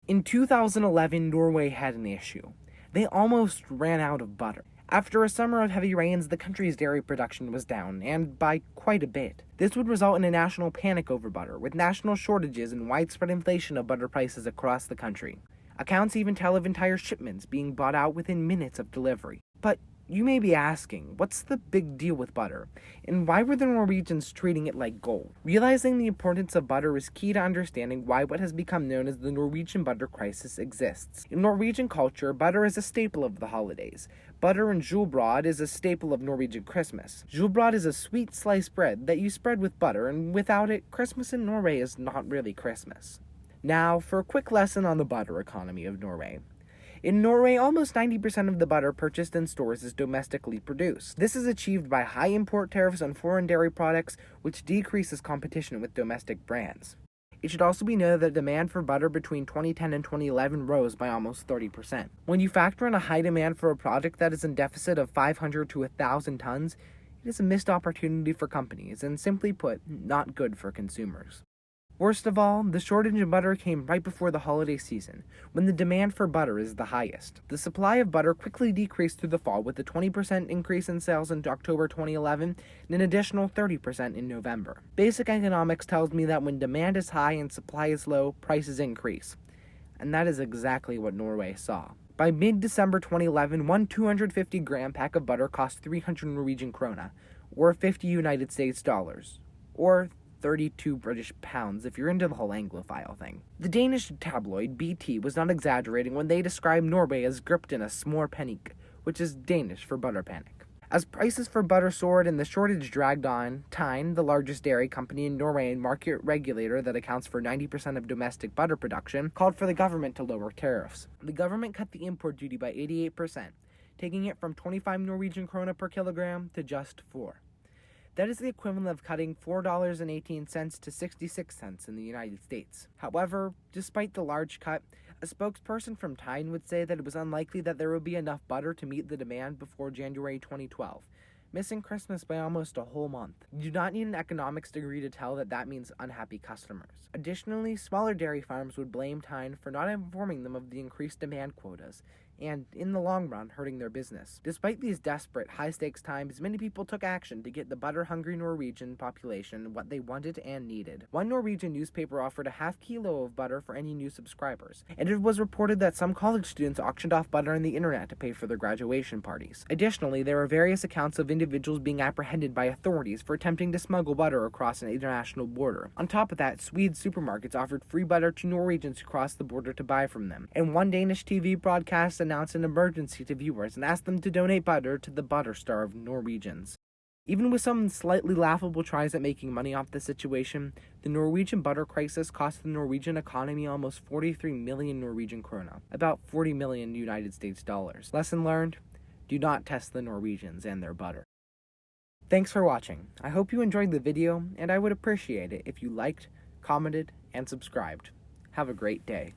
In 2011, Norway had an issue. They almost ran out of butter. After a summer of heavy rains, the country's dairy production was down, and by quite a bit. This would result in a national panic over butter, with national shortages and widespread inflation of butter prices across the country. Accounts even tell of entire shipments being bought out within minutes of delivery. But you may be asking, what's the big deal with butter? And why were the Norwegians treating it like gold? Realizing the importance of butter is key to understanding why what has become known as the Norwegian butter crisis exists. In Norwegian culture, butter is a staple of the holidays. Butter and julebrod is a staple of Norwegian Christmas. Julebrod is a sweet sliced bread that you spread with butter, and without it, Christmas in Norway is not really Christmas. Now, for a quick lesson on the butter economy of Norway. In Norway, almost 90% of the butter purchased in stores is domestically produced. This is achieved by high import tariffs on foreign dairy products, which decreases competition with domestic brands. It should also be noted that demand for butter between 2010 and 2011 rose by almost 30%. When you factor in a high demand for a product that is in deficit of 500 to 1,000 tons, it is a missed opportunity for companies, and simply put, not good for consumers. Worst of all, the shortage of butter came right before the holiday season, when the demand for butter is the highest. The supply of butter quickly decreased through the fall, with a 20% increase in sales in October 2011 and an additional 30% in November. Basic economics tells me that when demand is high and supply is low, prices increase. And that is exactly what Norway saw. By mid-December 2011, one 250-gram pack of butter cost 300 Norwegian krona, or 50 United States dollars, or 32 British pounds if you're into the whole Anglophile thing. The Danish tabloid BT was not exaggerating when they described Norway as gripped in a smør panik, which is Danish for butter panic. As prices for butter soared and the shortage dragged on, Tine, the largest dairy company in Norway and market regulator that accounts for 90% of domestic butter production, called for the government to lower tariffs. The government cut the import duty by 88%, taking it from 25 Norwegian krona per kilogram to just 4. That is the equivalent of cutting $4.18 to 66 cents in the United States. However, despite the large cut, a spokesperson from Tine would say that it was unlikely that there would be enough butter to meet the demand before January 2012, missing Christmas by almost a whole month. You do not need an economics degree to tell that that means unhappy customers. Additionally, smaller dairy farms would blame Tine for not informing them of the increased demand quotas, and, in the long run, hurting their business. Despite these desperate, high-stakes times, many people took action to get the butter-hungry Norwegian population what they wanted and needed. One Norwegian newspaper offered a half kilo of butter for any new subscribers, and it was reported that some college students auctioned off butter on the internet to pay for their graduation parties. Additionally, there are various accounts of individuals being apprehended by authorities for attempting to smuggle butter across an international border. On top of that, Swedes supermarkets offered free butter to Norwegians who crossed the border to buy from them, and one Danish TV broadcast announced an emergency to viewers and asked them to donate butter to the butter star of Norwegians. Even with some slightly laughable tries at making money off the situation, the Norwegian butter crisis cost the Norwegian economy almost 43 million Norwegian krona, about 40 million United States dollars. Lesson learned: do not test the Norwegians and their butter. Thanks for watching. I hope you enjoyed the video, and I would appreciate it if you liked, commented, and subscribed. Have a great day.